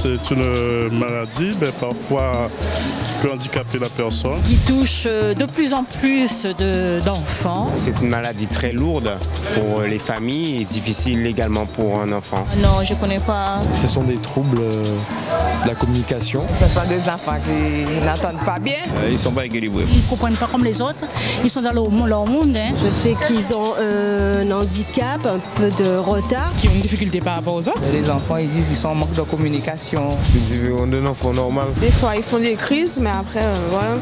c'est une maladie, mais parfois qui peut handicaper la personne. Qui touche de plus en plus d'enfants. C'est une maladie très lourde pour les familles et difficile également pour un enfant. Non, je ne connais pas. Ce sont des troubles de la communication. Ce sont des enfants qui n'entendent pas bien. Ils ne sont pas équilibrés. Ils ne comprennent pas comme les autres. Ils sont dans leur monde. Hein. Je sais qu'ils ont un handicap, un peu de retard. Qui ont une difficulté par rapport aux autres. Les enfants, ils disent qu'ils sont en manque de communication. C'est différent d'un enfant normal. Des fois, ils font des crises, mais après, voilà.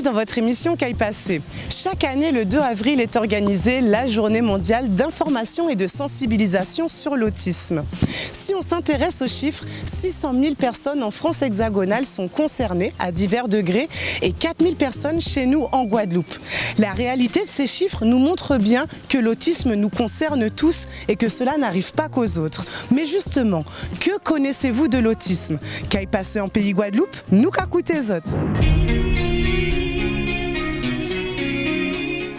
Dans votre émission Qu'aille passer. Chaque année, le 2 avril est organisée la journée mondiale d'information et de sensibilisation sur l'autisme. Si on s'intéresse aux chiffres, 600 000 personnes en France hexagonale sont concernées à divers degrés et 4 000 personnes chez nous en Guadeloupe. La réalité de ces chiffres nous montre bien que l'autisme nous concerne tous et que cela n'arrive pas qu'aux autres. Mais justement, que connaissez-vous de l'autisme? Qu'aille passer en pays Guadeloupe? Nous qu'écoutez autres.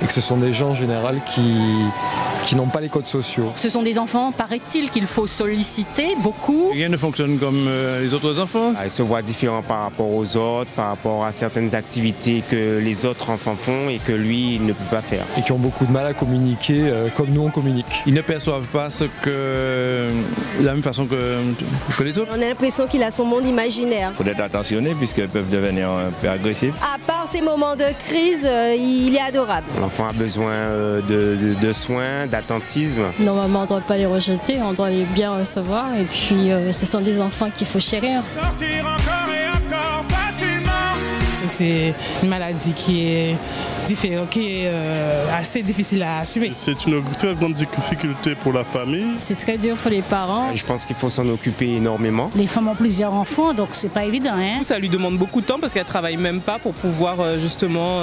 Et que ce sont des gens en général qui n'ont pas les codes sociaux. Ce sont des enfants, paraît-il, qu'il faut solliciter beaucoup. Rien ne fonctionne comme les autres enfants. Ils se voient différents par rapport aux autres, par rapport à certaines activités que les autres enfants font et que lui il ne peut pas faire. Et qui ont beaucoup de mal à communiquer comme nous on communique. Ils ne perçoivent pas ce que de la même façon que les autres. On a l'impression qu'il a son monde imaginaire. Il faut être attentionné puisqu'ils peuvent devenir un peu agressifs. À part ces moments de crise, il est adorable. L'enfant a besoin de soins, d'attentisme. Normalement, on ne doit pas les rejeter, on doit les bien recevoir. Et puis, ce sont des enfants qu'il faut chérir. Sortir encore et encore facilement. C'est une maladie qui est assez difficile à assumer. C'est une très grande difficulté pour la famille. C'est très dur pour les parents. Je pense qu'il faut s'en occuper énormément. Les femmes ont plusieurs enfants, donc c'est pas évident. Hein. Ça lui demande beaucoup de temps parce qu'elle travaille même pas pour pouvoir justement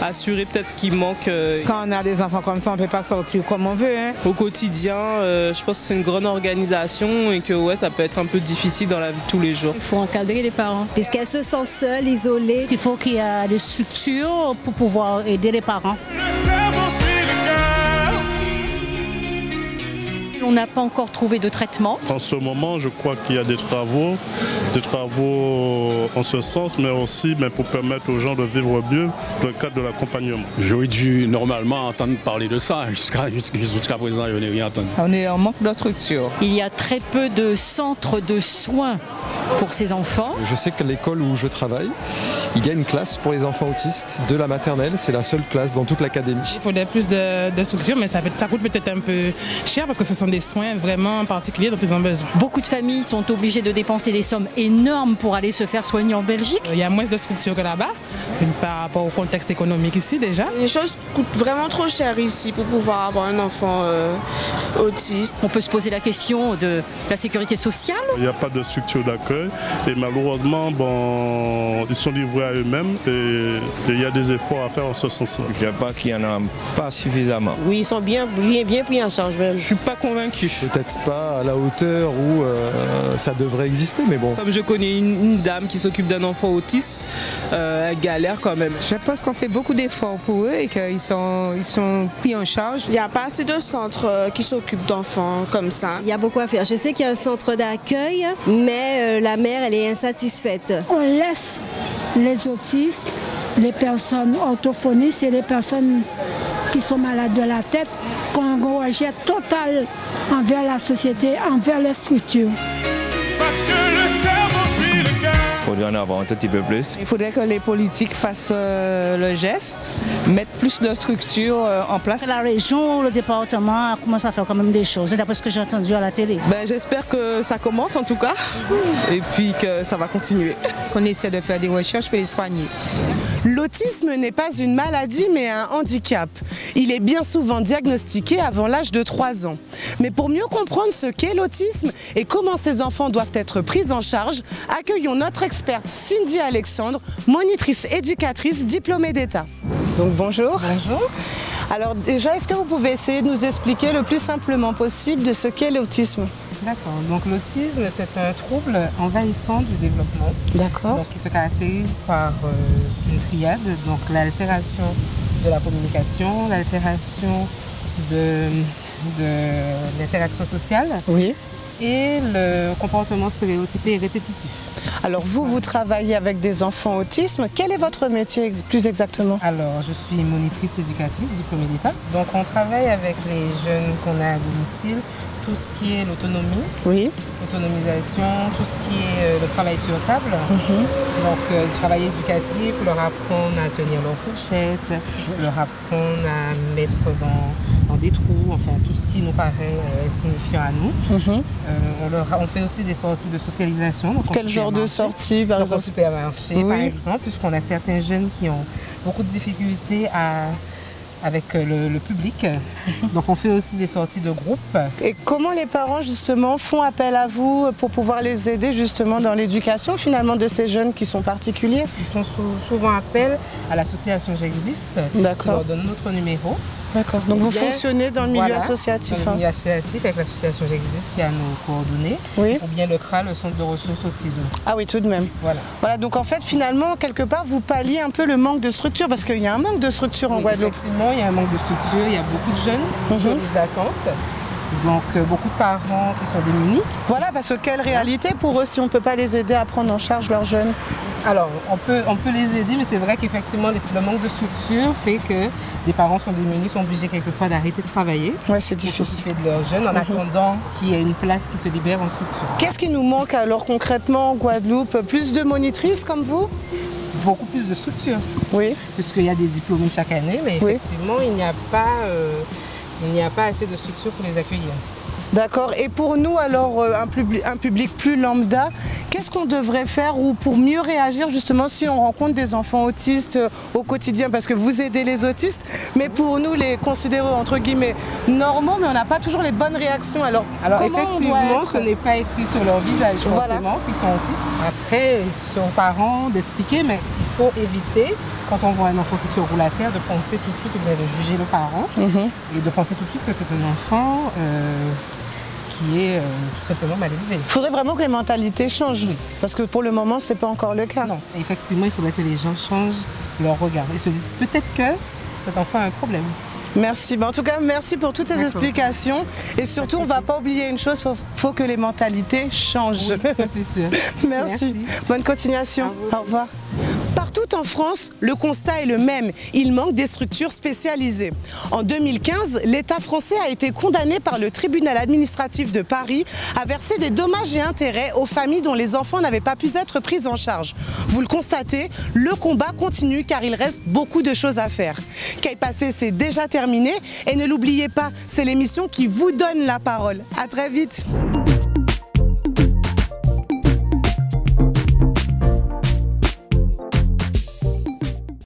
assurer peut-être ce qui manque. Quand on a des enfants comme ça, on ne peut pas sortir comme on veut. Hein. Au quotidien, je pense que c'est une grande organisation et que ouais, ça peut être un peu difficile dans la vie de tous les jours. Il faut encadrer les parents. Puisqu'elle se sent seule, isolée. Parce qu'il faut qu'il y ait des structures pour pouvoir aider les parents. On n'a pas encore trouvé de traitement. En ce moment, je crois qu'il y a des travaux en ce sens, mais aussi pour permettre aux gens de vivre mieux dans le cadre de l'accompagnement. J'aurais dû normalement entendre parler de ça. Jusqu'à présent, je n'ai rien entendu. On est en manque de structure. Il y a très peu de centres de soins pour ces enfants. Je sais qu'à l'école où je travaille, il y a une classe pour les enfants autistes de la maternelle. C'est la seule classe dans toute l'académie. Il faudrait plus de structure, mais ça coûte peut-être un peu cher parce que ce sont des soins vraiment particuliers dont ils ont besoin. Beaucoup de familles sont obligées de dépenser des sommes énormes pour aller se faire soigner en Belgique. Il y a moins de structures que là-bas, par rapport au contexte économique ici déjà. Les choses coûtent vraiment trop cher ici pour pouvoir avoir un enfant autiste. On peut se poser la question de la sécurité sociale. Il n'y a pas de structure d'accueil et malheureusement, ils sont livrés à eux-mêmes et il y a des efforts à faire en ce sens-là. Je pense qu'il n'y en a pas suffisamment. Oui, ils sont bien pris en charge même. Je ne suis pas convaincue. Peut-être pas à la hauteur où ça devrait exister, mais bon. Comme je connais une dame qui s'occupe d'un enfant autiste, elle galère quand même. Je pense qu'on fait beaucoup d'efforts pour eux et qu'ils sont pris en charge. Il n'y a pas assez de centres qui s'occupent d'enfants comme ça. Il y a beaucoup à faire. Je sais qu'il y a un centre d'accueil, mais la mère, elle est insatisfaite. On laisse les autistes, les personnes orthophonistes et les personnes qui sont malades de la tête qu'on rejet total envers la société, envers les structures. Parce que le cerveau suit le cœur. Il faudrait en avoir un tout petit peu plus. Il faudrait que les politiques fassent le geste, mettent plus de structures en place. La région, le département commence à faire quand même des choses, d'après ce que j'ai entendu à la télé. J'espère que ça commence en tout cas, et puis que ça va continuer. Qu'on essaie de faire des recherches pour les soigner. L'autisme n'est pas une maladie mais un handicap. Il est bien souvent diagnostiqué avant l'âge de 3 ans. Mais pour mieux comprendre ce qu'est l'autisme et comment ces enfants doivent être pris en charge, accueillons notre experte Cindy Alexandre, monitrice éducatrice diplômée d'État. Donc bonjour. Bonjour. Alors déjà, est-ce que vous pouvez essayer de nous expliquer le plus simplement possible de ce qu'est l'autisme ? D'accord. Donc l'autisme, c'est un trouble envahissant du développement. D'accord. Donc qui se caractérise par une triade, donc l'altération de la communication, l'altération de l'interaction sociale. Oui. Et le comportement stéréotypé et répétitif. Alors vous travaillez avec des enfants autisme. Quel est votre métier plus exactement? Alors je suis monitrice éducatrice diplômée d'État. Donc on travaille avec les jeunes qu'on a à domicile, tout ce qui est l'autonomie, oui, l'autonomisation, tout ce qui est le travail sur table. Donc le travail éducatif, leur apprendre à tenir leur fourchette, leur apprendre à mettre dans des trous, enfin tout ce qui nous paraît insignifiant à nous. On fait aussi des sorties de socialisation. Donc quel genre de sorties par exemple? Au supermarché, par exemple, puisqu'on a certains jeunes qui ont beaucoup de difficultés avec le public. Donc on fait aussi des sorties de groupe. Et comment les parents justement font appel à vous pour pouvoir les aider justement dans l'éducation finalement de ces jeunes qui sont particuliers? Ils font souvent appel à l'association J'existe, qui leur donne notre numéro. D'accord. Donc vous fonctionnez dans le milieu associatif. Dans le milieu associatif avec l'association J'existe qui a nos coordonnées. Oui. Ou bien le CRA, le Centre de ressources autisme. Ah oui, tout de même. Voilà. Voilà, donc en fait finalement quelque part vous palliez un peu le manque de structure parce qu'il y a un manque de structure en Guadeloupe. Effectivement, il y a un manque de structure, il y a beaucoup de jeunes sur liste d'attente. Donc beaucoup de parents qui sont démunis. Voilà, parce que quelle réalité pour eux si on ne peut pas les aider à prendre en charge leurs jeunes? Alors, on peut les aider, mais c'est vrai qu'effectivement, le manque de structure fait que des parents sont démunis, sont obligés quelquefois d'arrêter de travailler. Ouais, c'est difficile. Pour s'occuper de leurs jeunes en attendant qu'il y ait une place qui se libère en structure. Qu'est-ce qui nous manque alors concrètement en Guadeloupe? Plus de monitrices comme vous? Beaucoup plus de structure. Oui. Puisqu'il y a des diplômés chaque année, mais effectivement, il n'y a pas assez de structure pour les accueillir. D'accord. Et pour nous, alors, un public plus lambda, qu'est-ce qu'on devrait faire ou pour mieux réagir justement si on rencontre des enfants autistes au quotidien? Parce que vous aidez les autistes, mais pour nous, les considérer entre guillemets normaux, mais on n'a pas toujours les bonnes réactions. Alors effectivement, ce n'est pas écrit sur leur visage forcément qu'ils sont autistes. Après, c'est aux parents d'expliquer, mais il faut éviter, quand on voit un enfant qui se roule à terre, de penser tout de suite, ou bien de juger le parent, et de penser tout de suite que c'est un enfant qui est tout simplement mal élevé. Il faudrait vraiment que les mentalités changent, parce que pour le moment, ce n'est pas encore le cas. Non, effectivement, il faudrait que les gens changent leur regard et se disent peut-être que cet enfant a un problème. Merci. En tout cas, merci pour toutes ces explications. Et surtout, on ne va pas oublier une chose, il faut que les mentalités changent. Oui, ça c'est sûr. Merci. Bonne continuation. Au revoir. Partout en France, le constat est le même. Il manque des structures spécialisées. En 2015, l'État français a été condamné par le tribunal administratif de Paris à verser des dommages et intérêts aux familles dont les enfants n'avaient pas pu être pris en charge. Vous le constatez, le combat continue car il reste beaucoup de choses à faire. Qu'est passé, c'est déjà terminé. Et ne l'oubliez pas, c'est l'émission qui vous donne la parole. À très vite.